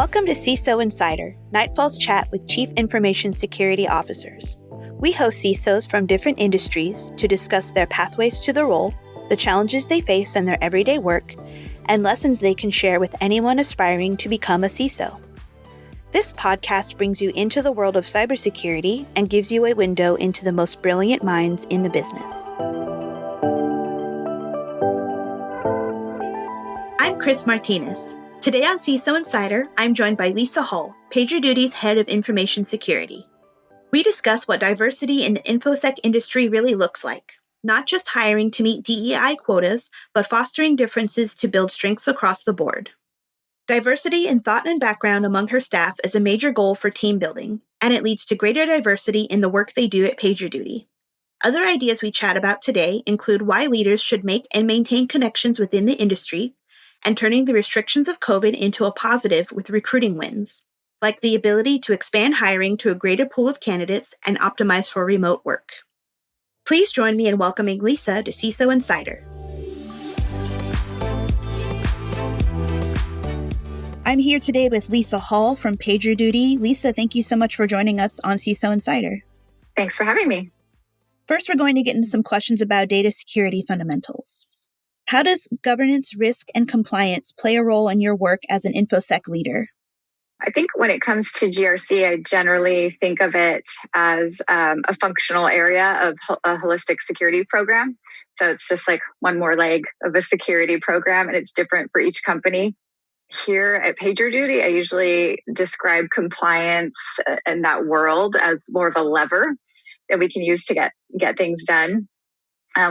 Welcome to CISO Insider, Nightfall's chat with Chief Information Security Officers. We host CISOs from different industries to discuss their pathways to the role, the challenges they face in their everyday work, and lessons they can share with anyone aspiring to become a CISO. This podcast brings you into the world of cybersecurity and gives you a window into the most brilliant minds in the business. I'm Chris Martinez. Today on CISO Insider, I'm joined by Lisa Hall, PagerDuty's Head of Information Security. We discuss what diversity in the infosec industry really looks like, not just hiring to meet DEI quotas, but fostering differences to build strengths across the board. Diversity in thought and background among her staff is a major goal for team building, and it leads to greater diversity in the work they do at PagerDuty. Other ideas we chat about today include why leaders should make and maintain connections within the industry, and turning the restrictions of COVID into a positive with recruiting wins, like the ability to expand hiring to a greater pool of candidates and optimize for remote work. Please join me in welcoming Lisa to CISO Insider. I'm here today with Lisa Hall from PagerDuty. Lisa, thank you so much for joining us on CISO Insider. Thanks for having me. First, we're going to get into some questions about data security fundamentals. How does governance, risk, and compliance play a role in your work as an infosec leader? I think when it comes to GRC, I generally think of it as a functional area of a holistic security program. So it's just like one more leg of a security program, and it's different for each company. Here at PagerDuty, I usually describe compliance in that world as more of a lever that we can use to get things done.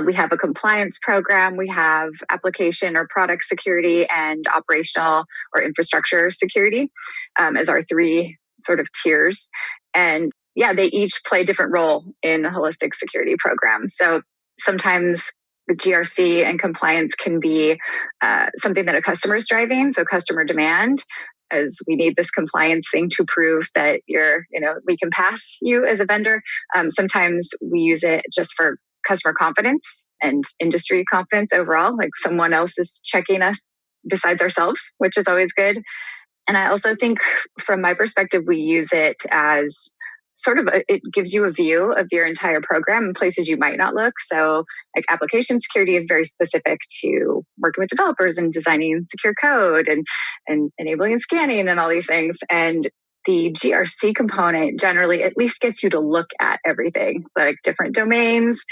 We have a compliance program, we have application or product security, and operational or infrastructure security as our three sort of tiers. And yeah, they each play a different role in a holistic security program. So sometimes the GRC and compliance can be something that a customer is driving, so customer demand, as we need this compliance thing to prove that we can pass you as a vendor. Sometimes we use it just for customer confidence and industry confidence overall, like someone else is checking us besides ourselves, which is always good. And I also think from my perspective, we use it as sort of it gives you a view of your entire program in places you might not look. So like application security is very specific to working with developers and designing secure code and enabling and scanning and all these things. And the GRC component generally at least gets you to look at everything, like different domains.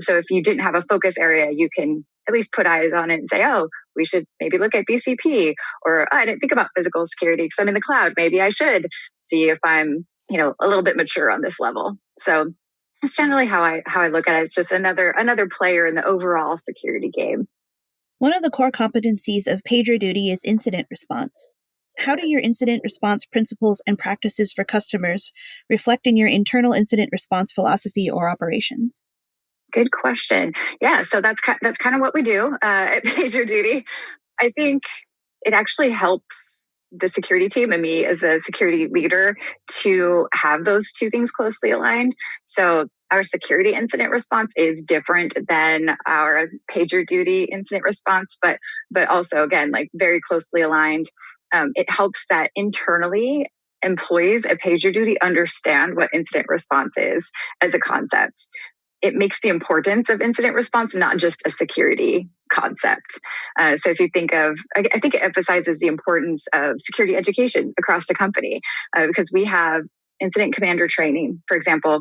So if you didn't have a focus area, you can at least put eyes on it and say, oh, we should maybe look at BCP, or I didn't think about physical security because I'm in the cloud. Maybe I should see if I'm, a little bit mature on this level. So that's generally how I look at it. It's just another player in the overall security game. One of the core competencies of PagerDuty is incident response. How do your incident response principles and practices for customers reflect in your internal incident response philosophy or operations? Good question. Yeah, so that's kind of what we do at PagerDuty. I think it actually helps the security team and me as a security leader to have those two things closely aligned. So our security incident response is different than our PagerDuty incident response, but also again, like very closely aligned. It helps that internally employees at PagerDuty understand what incident response is as a concept. It makes the importance of incident response not just a security concept. So if you think of, I think it emphasizes the importance of security education across the company because we have incident commander training, for example,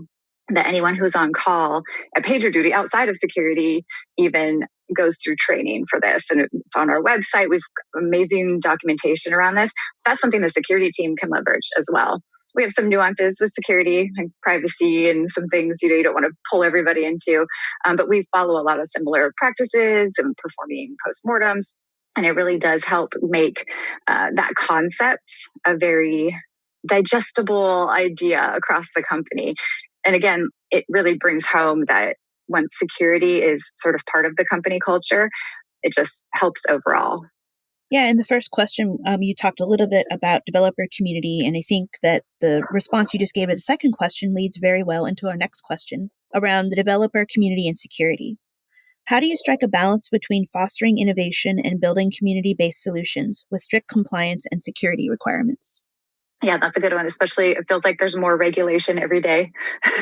that anyone who's on call at PagerDuty outside of security even goes through training for this. And it's on our website. We've amazing documentation around this. That's something the security team can leverage as well. We have some nuances with security and privacy and some things you don't want to pull everybody into. But we follow a lot of similar practices and performing postmortems. And it really does help make that concept a very digestible idea across the company. And again, it really brings home that once security is sort of part of the company culture, it just helps overall. Yeah, in the first question, you talked a little bit about developer community, and I think that the response you just gave to the second question leads very well into our next question around the developer community and security. How do you strike a balance between fostering innovation and building community-based solutions with strict compliance and security requirements? Yeah, that's a good one. Especially, it feels like there's more regulation every day.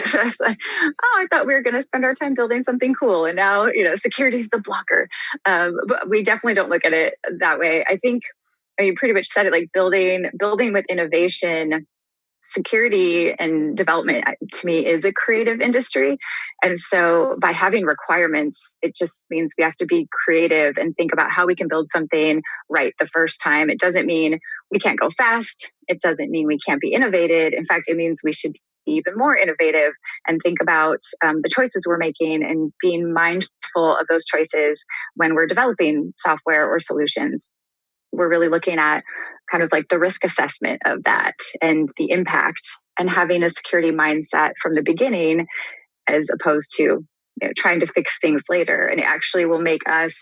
So it's like, oh, I thought we were going to spend our time building something cool, and now security is the blocker. But we definitely don't look at it that way. I think you pretty much said it. Like building with innovation, security and development to me is a creative industry. And so by having requirements, it just means we have to be creative and think about how we can build something right the first time. It doesn't mean we can't go fast. It doesn't mean we can't be innovative. In fact, it means we should be even more innovative and think about the choices we're making and being mindful of those choices when we're developing software or solutions. We're really looking at kind of like the risk assessment of that and the impact, and having a security mindset from the beginning as opposed to trying to fix things later. And it actually will make us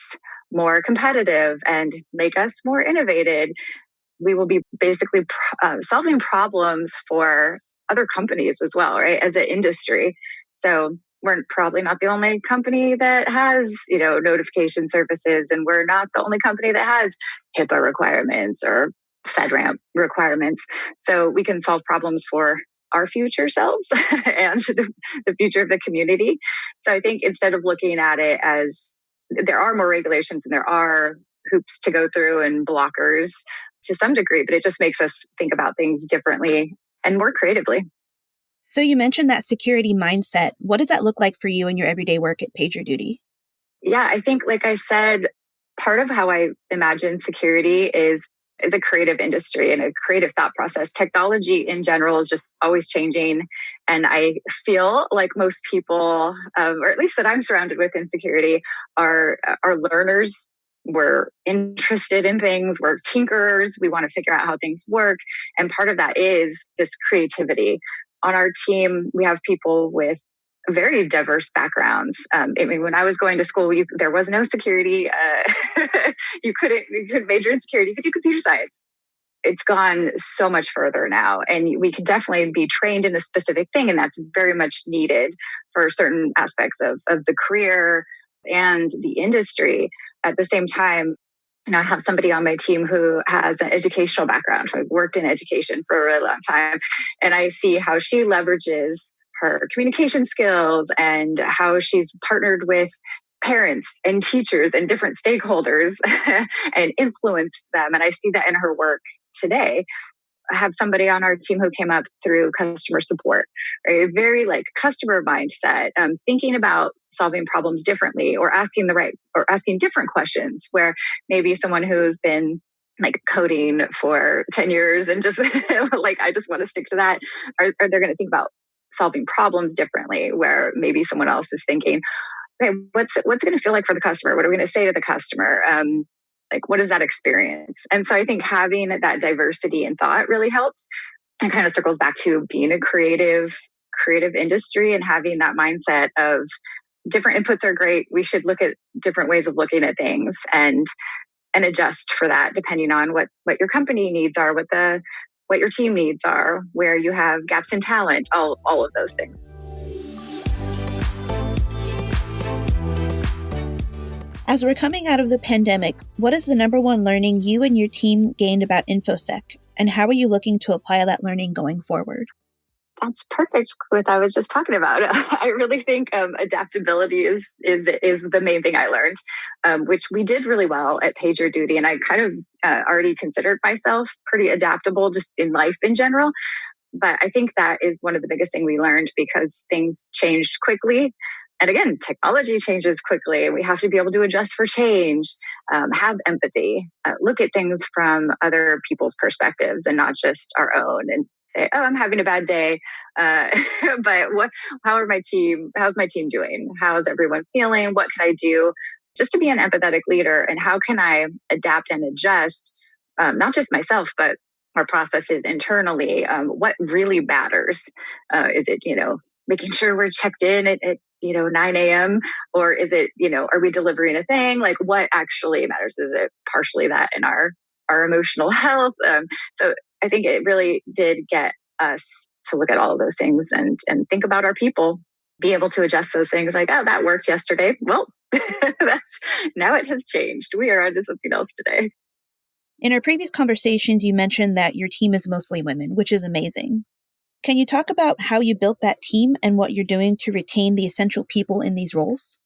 more competitive and make us more innovative. We will be basically solving problems for other companies as well, right? As an industry. So we're probably not the only company that has, notification services, and we're not the only company that has HIPAA requirements or FedRAMP requirements. So we can solve problems for our future selves and the future of the community. So I think instead of looking at it as there are more regulations and there are hoops to go through and blockers to some degree, but it just makes us think about things differently and more creatively. So you mentioned that security mindset. What does that look like for you in your everyday work at PagerDuty? Yeah, I think, like I said, part of how I imagine security is a creative industry and a creative thought process. Technology in general is just always changing. And I feel like most people, or at least that I'm surrounded with in security, are learners. We're interested in things. We're tinkerers. We want to figure out how things work. And part of that is this creativity. On our team, we have people with very diverse backgrounds. I mean, when I was going to school, there was no security. You couldn't major in security. You could do computer science. It's gone so much further now, and we can definitely be trained in a specific thing, and that's very much needed for certain aspects of the career and the industry. At the same time, I have somebody on my team who has an educational background, who worked in education for a really long time, and I see how she leverages her communication skills and how she's partnered with parents and teachers and different stakeholders and influenced them. And I see that in her work today. I have somebody on our team who came up through customer support, right? A very like customer mindset, thinking about solving problems differently or asking different questions, where maybe someone who's been like coding for 10 years and just like, I just want to stick to that. Are they going to think about solving problems differently, where maybe someone else is thinking, okay, what's it going to feel like for the customer? What are we going to say to the customer? Like, what is that experience? And so I think having that diversity in thought really helps, and kind of circles back to being a creative industry and having that mindset of different inputs are great. We should look at different ways of looking at things and adjust for that depending on what your company needs are, what your team needs are, where you have gaps in talent, all of those things. As we're coming out of the pandemic, what is the number one learning you and your team gained about infosec, and how are you looking to apply that learning going forward? That's perfect with what I was just talking about. I really think adaptability is the main thing I learned, which we did really well at PagerDuty. And I kind of already considered myself pretty adaptable just in life in general. But I think that is one of the biggest things we learned, because things changed quickly. And again, technology changes quickly, and we have to be able to adjust for change, have empathy, look at things from other people's perspectives and not just our own, and say, "Oh, I'm having a bad day," but how's my team doing? How's everyone feeling? What can I do just to be an empathetic leader? And how can I adapt and adjust, not just myself, but our processes internally? What really matters? Is it, making sure we're checked in at 9 a.m. Or is it, are we delivering a thing? Like, what actually matters? Is it partially that in our emotional health? So I think it really did get us to look at all of those things and think about our people. be able to adjust those things like, oh, that worked yesterday. Well, now it has changed. We are onto something else today. In our previous conversations, you mentioned that your team is mostly women, which is amazing. Can you talk about how you built that team and what you're doing to retain the essential people in these roles?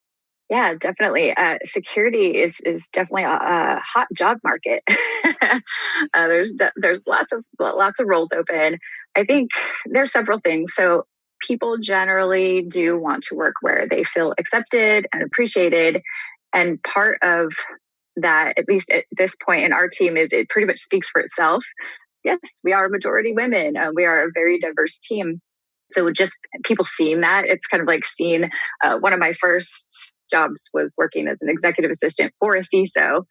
Yeah, definitely. Security is definitely a hot job market. There's lots of roles open. I think there's several things. So people generally do want to work where they feel accepted and appreciated, and part of that, at least at this point in our team, is it pretty much speaks for itself. Yes, we are majority women. We are a very diverse team. So just people seeing that, it's kind of like seeing one of my first jobs was working as an executive assistant for a CISO,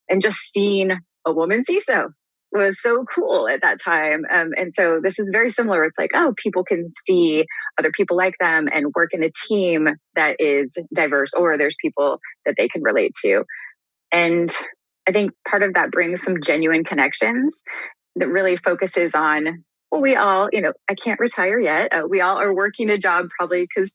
and just seeing a woman CISO was so cool at that time. And so this is very similar. It's like, oh, people can see other people like them and work in a team that is diverse, or there's people that they can relate to. And I think part of that brings some genuine connections that really focuses on, well, we all, I can't retire yet. We all are working a job probably because,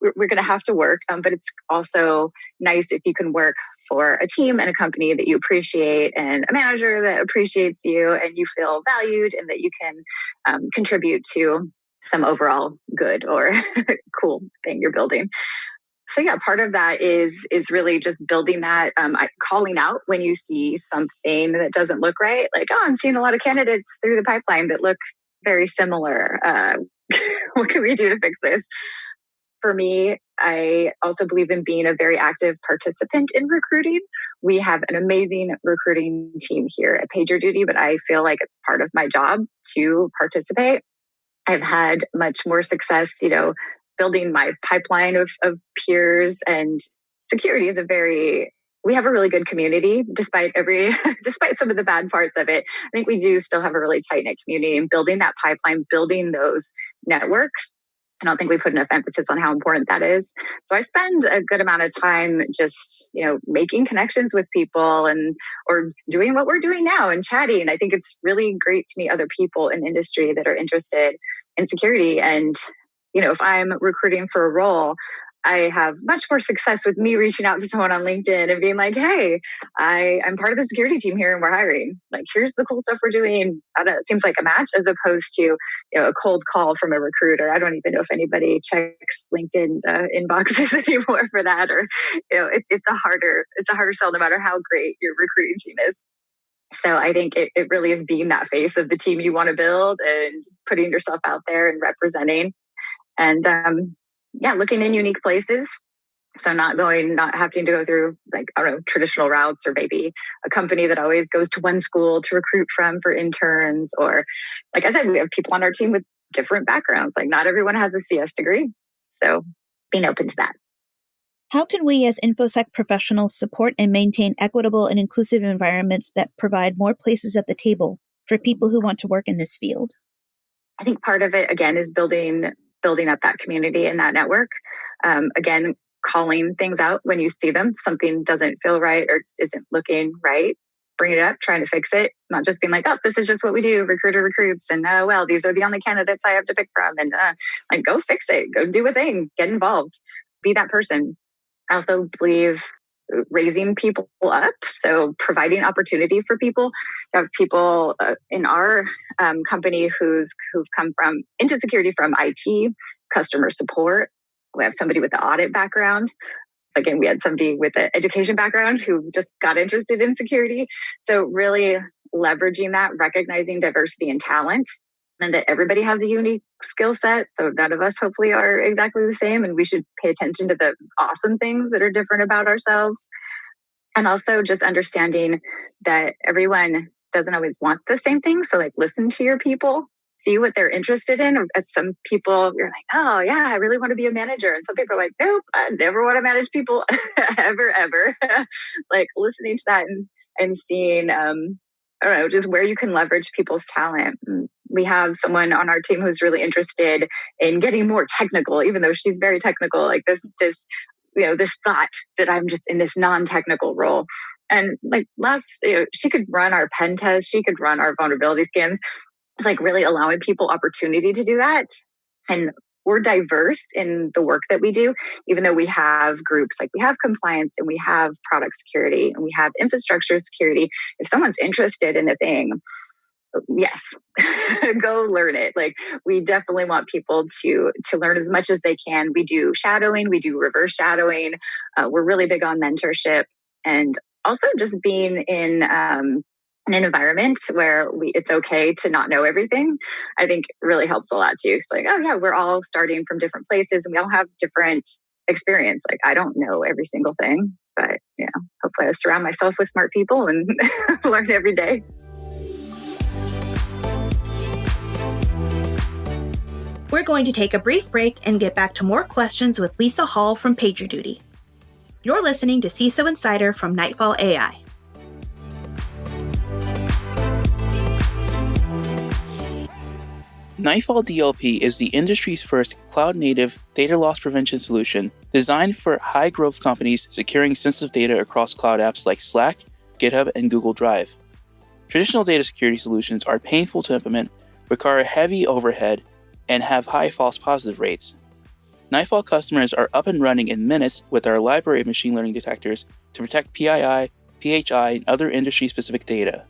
we're going to have to work. But it's also nice if you can work for a team and a company that you appreciate, and a manager that appreciates you, and you feel valued, and that you can contribute to some overall good or cool thing you're building. So yeah, part of that is really just building that, calling out when you see something that doesn't look right. Like, oh, I'm seeing a lot of candidates through the pipeline that look very similar. What can we do to fix this? For me, I also believe in being a very active participant in recruiting. We have an amazing recruiting team here at PagerDuty, but I feel like it's part of my job to participate. I've had much more success, building my pipeline of peers, and security is we have a really good community despite despite some of the bad parts of it. I think we do still have a really tight knit community, and building that pipeline, building those networks. I don't think we put enough emphasis on how important that is. So I spend a good amount of time just, making connections with people, or doing what we're doing now and chatting. I think it's really great to meet other people in industry that are interested in security. And, if I'm recruiting for a role, I have much more success with me reaching out to someone on LinkedIn and being like, hey, I'm part of the security team here and we're hiring. Like, here's the cool stuff we're doing. I don't know, it seems like a match, as opposed to a cold call from a recruiter. I don't even know if anybody checks LinkedIn inboxes anymore for that. Or it's a harder sell, no matter how great your recruiting team is. So I think it really is being that face of the team you want to build, and putting yourself out there and representing. And looking in unique places. So not having to go through, like, I don't know, traditional routes, or maybe a company that always goes to one school to recruit from for interns. Or, like I said, we have people on our team with different backgrounds. Like, not everyone has a CS degree. So being open to that. How can we as InfoSec professionals support and maintain equitable and inclusive environments that provide more places at the table for people who want to work in this field? I think part of it, again, is building up that community and that network. Again, calling things out when you see them. Something doesn't feel right or isn't looking right. Bring it up, trying to fix it. Not just being like, oh, this is just what we do. Recruiter recruits. And well, these are the only candidates I have to pick from. And like, go fix it. Go do a thing. Get involved. Be that person. I also believe raising people up. So providing opportunity for people. We have people in our company who've come into security from IT, customer support. We have somebody with the audit background. Again, we had somebody with an education background who just got interested in security. So really leveraging that, recognizing diversity and talent, and that everybody has a unique skill set. So none of us hopefully are exactly the same, and we should pay attention to the awesome things that are different about ourselves. And also just understanding that everyone doesn't always want the same thing. So like, listen to your people, see what they're interested in. At some people, you're like, oh yeah, I really want to be a manager. And some people are like, nope, I never want to manage people ever. Like, listening to that and seeing, I don't know, just where you can leverage people's talent. We have someone on our team who's really interested in getting more technical, even though she's very technical. Like this thought that I'm just in this non-technical role. And like she could run our pen test, she could run our vulnerability scans. It's like really allowing people opportunity to do that. And we're diverse in the work that we do, even though we have groups like we have compliance and we have product security and we have infrastructure security. If someone's interested in a thing, yes, go learn it. Like, we definitely want people to learn as much as they can. We do shadowing, we do reverse shadowing. We're really big on mentorship, and also just being in an environment where it's okay to not know everything. I think really helps a lot too. It's like, oh yeah, we're all starting from different places and we all have different experience. Like, I don't know every single thing, but hopefully I surround myself with smart people and learn every day. We're going to take a brief break and get back to more questions with Lisa Hall from PagerDuty. You're listening to CISO Insider from Nightfall AI. Nightfall DLP is the industry's first cloud-native data loss prevention solution designed for high-growth companies securing sensitive data across cloud apps like Slack, GitHub, and Google Drive. Traditional data security solutions are painful to implement, require heavy overhead, and have high false positive rates. Nightfall customers are up and running in minutes with our library of machine learning detectors to protect PII, PHI, and other industry-specific data.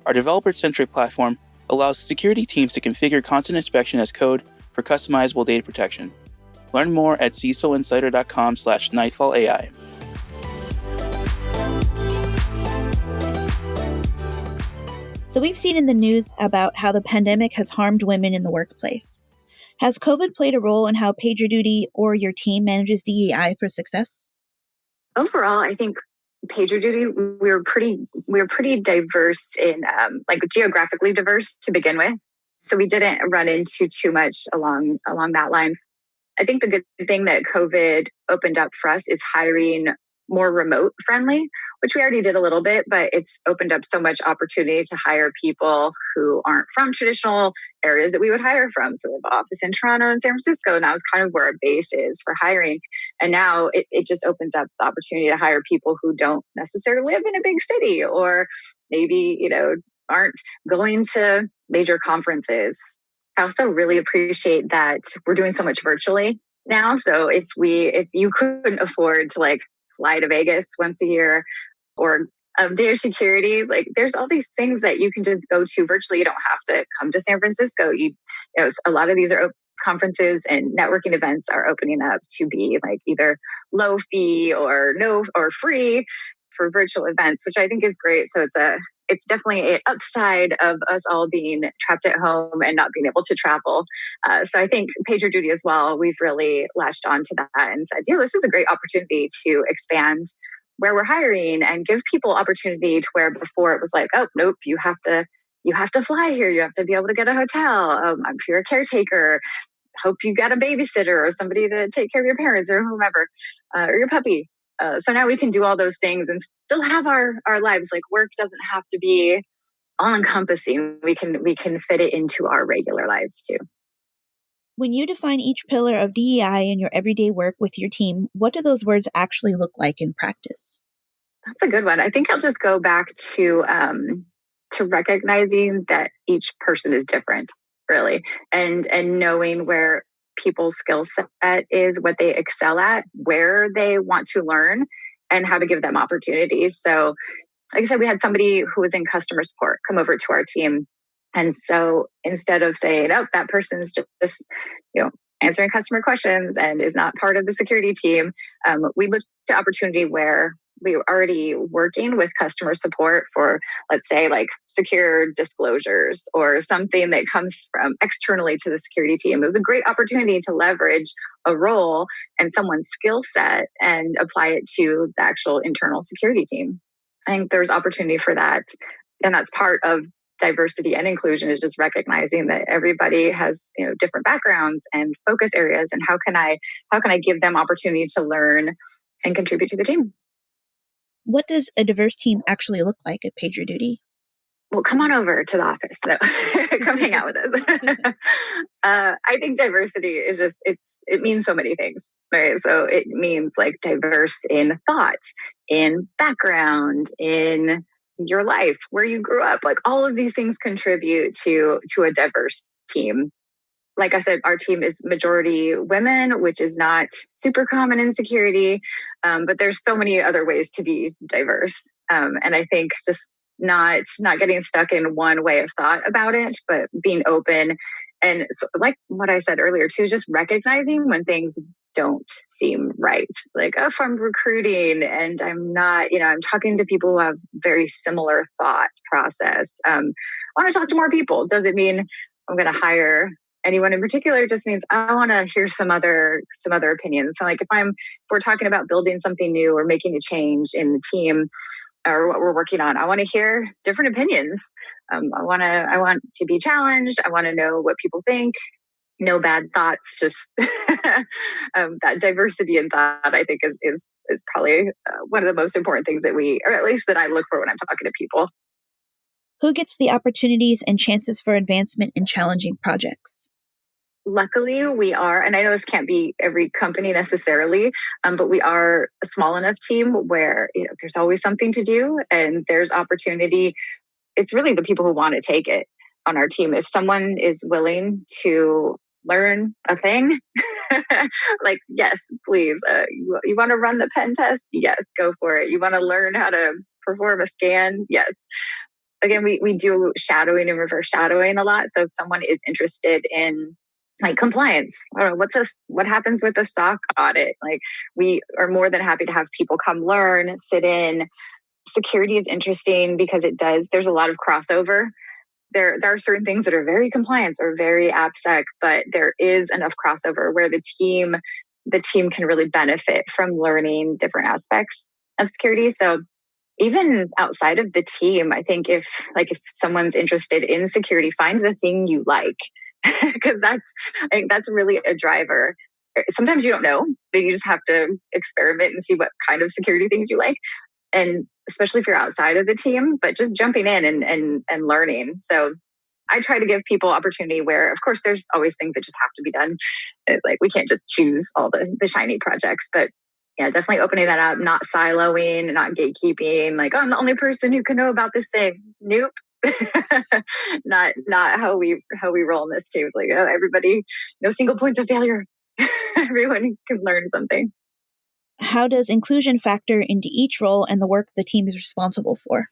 Our developer-centric platform allows security teams to configure content inspection as code for customizable data protection. Learn more at cisoinsider.com/nightfallai. So we've seen in the news about how the pandemic has harmed women in the workplace. Has COVID played a role in how PagerDuty or your team manages DEI for success? Overall, I think PagerDuty, we're pretty diverse in like geographically diverse to begin with. So we didn't run into too much along that line. I think the good thing that COVID opened up for us is hiring more remote friendly, which we already did a little bit, but it's opened up so much opportunity to hire people who aren't from traditional areas that we would hire from. So we have an office in Toronto and San Francisco, and that was kind of where our base is for hiring. And now it just opens up the opportunity to hire people who don't necessarily live in a big city, or maybe, aren't going to major conferences. I also really appreciate that we're doing so much virtually now. So if you couldn't afford to fly to Vegas once a year, or data security, there's all these things that you can just go to virtually. You don't have to come to San Francisco. A lot of these are conferences and networking events are opening up to be either low fee or no or free for virtual events, which I think is great. So it's definitely an upside of us all being trapped at home and not being able to travel. So I think PagerDuty as well, we've really latched onto that and said, this is a great opportunity to expand where we're hiring and give people opportunity to where before it was like, oh, nope, you have to fly here. You have to be able to get a hotel. If you're a caretaker, hope you got a babysitter or somebody to take care of your parents or whomever, or your puppy. So now we can do all those things and still have our lives. Work doesn't have to be all encompassing. We can fit it into our regular lives too. When you define each pillar of DEI in your everyday work with your team, what do those words actually look like in practice? That's a good one. I think I'll just go back to recognizing that each person is different, really, and knowing where people's skill set is, what they excel at, where they want to learn, and how to give them opportunities. So, like I said, we had somebody who was in customer support come over to our team. And so instead of saying, oh, that person's just answering customer questions and is not part of the security team, we looked to opportunity where we were already working with customer support for, let's say, secure disclosures or something that comes from externally to the security team. It was a great opportunity to leverage a role and someone's skill set and apply it to the actual internal security team. I think there's opportunity for that. And that's part of diversity and inclusion, is just recognizing that everybody has different backgrounds and focus areas, and how can I give them opportunity to learn and contribute to the team. What does a diverse team actually look like at PagerDuty? Well, come on over to the office. No. Come hang out with us. I think diversity is just, it means so many things, right? So it means diverse in thought, in background, in your life, where you grew up. All of these things contribute to a diverse team. like I said, our team is majority women, which is not super common in security. But there's so many other ways to be diverse. And I think just not getting stuck in one way of thought about it, but being open. And so, like what I said earlier too, just recognizing when things don't seem right. Like, oh, if I'm recruiting and I'm not, I'm talking to people who have very similar thought process. I want to talk to more people. Doesn't mean I'm going to hire anyone in particular. It just means I want to hear some other opinions. So like if we're talking about building something new or making a change in the team or what we're working on, I want to hear different opinions. I want to be challenged. I want to know what people think. No bad thoughts, just that diversity in thought, I think is probably one of the most important things that or at least that I look for when I'm talking to people. Who gets the opportunities and chances for advancement in challenging projects? Luckily, we are, and I know this can't be every company necessarily, but we are a small enough team where there's always something to do and there's opportunity. It's really the people who want to take it on our team. If someone is willing to learn a thing, like, yes, please. You want to run the pen test? Yes, go for it. You want to learn how to perform a scan? Yes. Again, we do shadowing and reverse shadowing a lot. So if someone is interested in like compliance, or what happens with a SOC audit? Like, we are more than happy to have people come learn, sit in. Security is interesting because there's a lot of crossover. There are certain things that are very compliance or very AppSec, but there is enough crossover where the team can really benefit from learning different aspects of security. So even outside of the team, I think if someone's interested in security, find the thing you like, because I think that's really a driver. Sometimes you don't know, but you just have to experiment and see what kind of security things you like. And especially if you're outside of the team, but just jumping in and learning. So I try to give people opportunity where, of course, there's always things that just have to be done. Like, we can't just choose all the shiny projects, but yeah, definitely opening that up, not siloing, not gatekeeping. Like, oh, I'm the only person who can know about this thing. Nope. not how we roll in this too. Like, oh, everybody, no single points of failure. Everyone can learn something. How does inclusion factor into each role and the work the team is responsible for?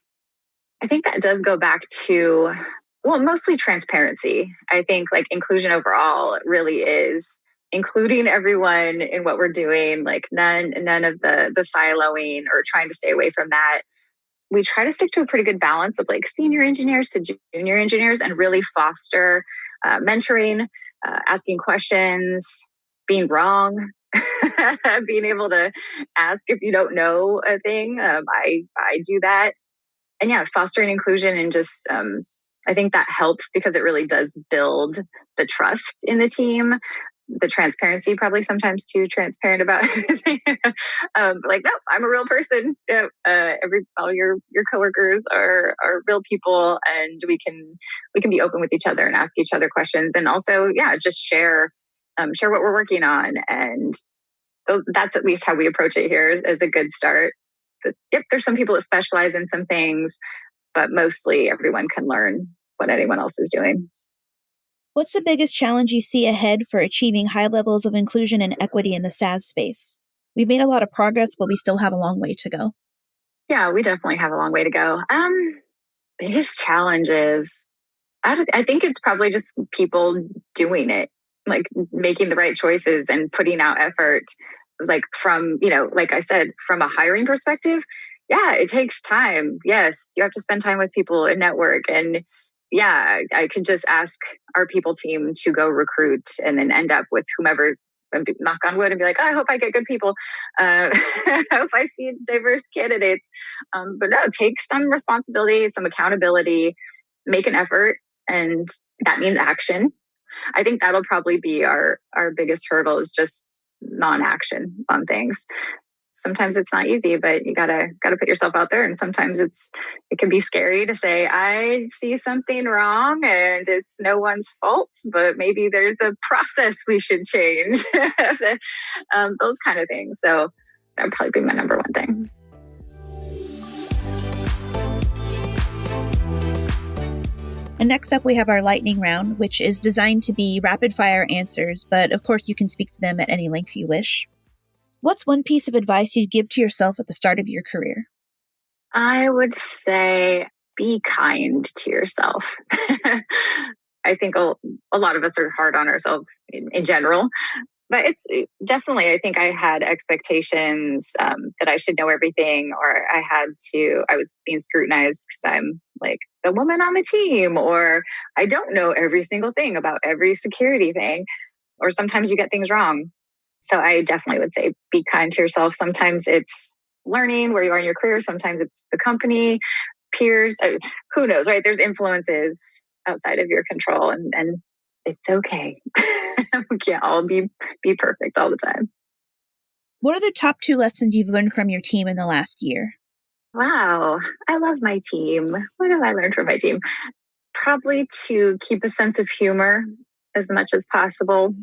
I think that does go back to, mostly transparency. I think like inclusion overall really is including everyone in what we're doing, like none of the siloing or trying to stay away from that. We try to stick to a pretty good balance of like senior engineers to junior engineers and really foster mentoring, asking questions, being wrong, being able to ask if you don't know a thing. I do that. And yeah, fostering inclusion and just, I think that helps because it really does build the trust in the team. The transparency, probably sometimes too transparent about everything. Like, no, I'm a real person. All your coworkers are real people, and we can be open with each other and ask each other questions, and also, just share what we're working on. And that's at least how we approach it here as a good start. But, yep, there's some people that specialize in some things, but mostly everyone can learn what anyone else is doing. What's the biggest challenge you see ahead for achieving high levels of inclusion and equity in the SaaS space? We've made a lot of progress, but we still have a long way to go. Yeah, we definitely have a long way to go. Biggest challenges, I think it's probably just people doing it, like making the right choices and putting out effort. Like from, like I said, from a hiring perspective, yeah, it takes time. Yes, you have to spend time with people and network. And yeah, I could just ask our people team to go recruit and then end up with whomever, and knock on wood, and be like, oh, I hope I get good people. I hope I see diverse candidates. But no, take some responsibility, some accountability, make an effort. And that means action. I think that'll probably be our biggest hurdle, is just non-action on things. Sometimes it's not easy, but you gotta put yourself out there. And sometimes it can be scary to say, I see something wrong and it's no one's fault, but maybe there's a process we should change. Those kind of things. So that would probably be my number one thing. And next up, we have our lightning round, which is designed to be rapid-fire answers, but of course you can speak to them at any length you wish. What's one piece of advice you'd give to yourself at the start of your career? I would say be kind to yourself. I think a lot of us are hard on ourselves in general, but definitely, I think I had expectations that I should know everything, or I was being scrutinized because I'm like the woman on the team, or I don't know every single thing about every security thing, or sometimes you get things wrong. So I definitely would say be kind to yourself. Sometimes it's learning where you are in your career. Sometimes it's the company, peers, who knows, right? There's influences outside of your control, and it's okay. We can't all be perfect all the time. What are the top 2 lessons you've learned from your team in the last year? Wow, I love my team. What have I learned from my team? Probably to keep a sense of humor as much as possible.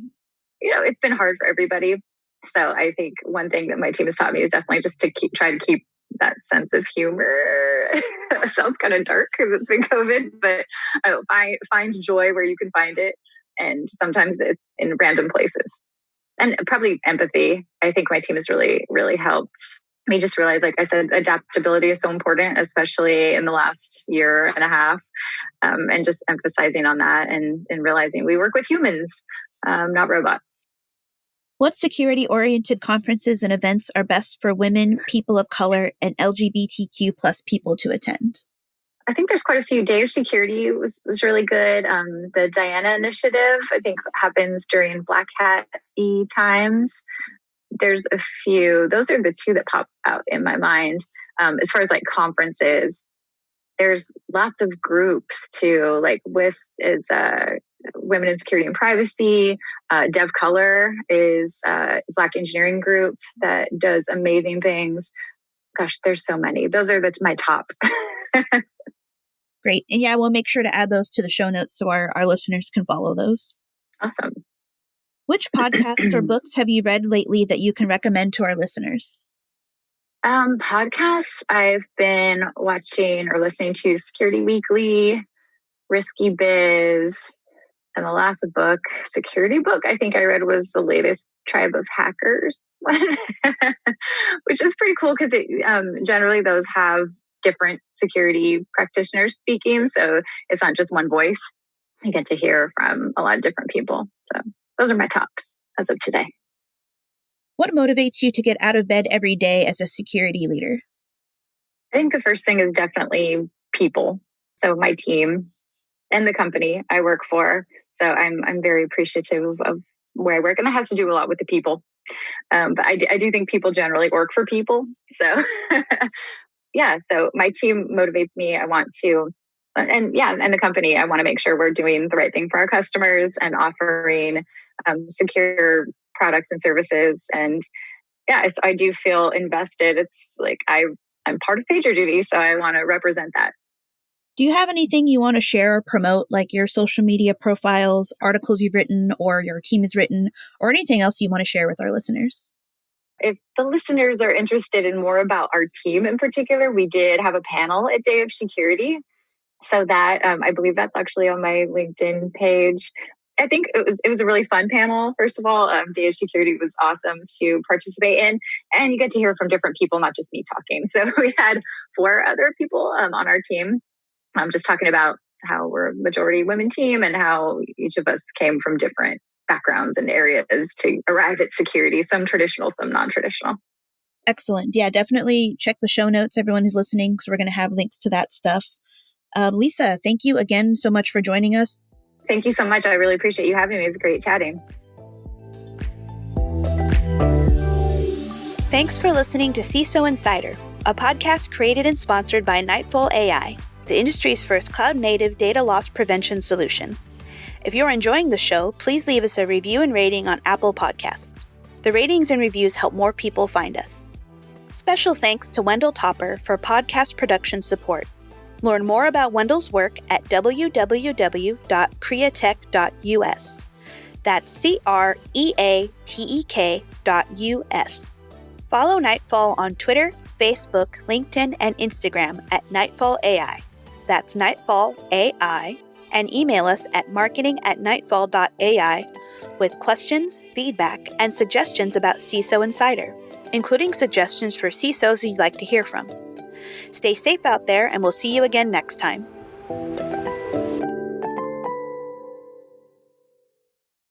It's been hard for everybody. So I think one thing that my team has taught me is definitely just to try to keep that sense of humor. That sounds kind of dark because it's been COVID, but I find joy where you can find it. And sometimes it's in random places. And probably empathy. I think my team has really, really helped me just realize, like I said, adaptability is so important, especially in the last year and a half. And just emphasizing on that and realizing we work with humans, not robots. What security-oriented conferences and events are best for women, people of color, and LGBTQ plus people to attend? I think there's quite a few. Day of Shecurity was really good. The Diana Initiative, I think, happens during Black Hat times. There's a few. Those are the 2 that pop out in my mind. As far as like conferences, there's lots of groups too. Like WISP is Women in Security and Privacy. Dev Color is a Black engineering group that does amazing things. Gosh, there's so many. Those are my top. Great. And yeah, we'll make sure to add those to the show notes so our listeners can follow those. Awesome. Which podcasts or books have you read lately that you can recommend to our listeners? Podcasts, I've been watching or listening to Security Weekly, Risky Biz, and the last book, security book, I think I read was the latest Tribe of Hackers one, which is pretty cool because generally those have different security practitioners speaking. So it's not just one voice. You get to hear from a lot of different people. So those are my tops as of today. What motivates you to get out of bed every day as a security leader? I think the first thing is definitely people. So my team and the company I work for. So I'm very appreciative of where I work, and that has to do a lot with the people. But I do think people generally work for people. So yeah, so my team motivates me. I want to, and the company, I want to make sure we're doing the right thing for our customers and offering secure products and services. And yeah, so I do feel invested. It's like I'm part of PagerDuty, so I want to represent that. Do you have anything you want to share or promote, like your social media profiles, articles you've written, or your team has written, or anything else you want to share with our listeners? If the listeners are interested in more about our team in particular, we did have a panel at Day of Shecurity. So that I believe that's actually on my LinkedIn page. I think it was a really fun panel. First of all, Day of Shecurity was awesome to participate in, and you get to hear from different people, not just me talking. So we had 4 other people on our team. Just talking about how we're a majority women team and how each of us came from different backgrounds and areas to arrive at security, some traditional, some non-traditional. Excellent. Yeah, definitely check the show notes, everyone who's listening, because we're going to have links to that stuff. Lisa, thank you again so much for joining us. Thank you so much. I really appreciate you having me. It was great chatting. Thanks for listening to CISO Insider, a podcast created and sponsored by Nightfall AI, the industry's first cloud-native data loss prevention solution. If you're enjoying the show, please leave us a review and rating on Apple Podcasts. The ratings and reviews help more people find us. Special thanks to Wendell Topper for podcast production support. Learn more about Wendell's work at www.createch.us. That's CREATEK.us. Follow Nightfall on Twitter, Facebook, LinkedIn, and Instagram at Nightfall AI. That's Nightfall AI, and email us at marketing@nightfall.ai with questions, feedback, and suggestions about CISO Insider, including suggestions for CISOs you'd like to hear from. Stay safe out there, and we'll see you again next time.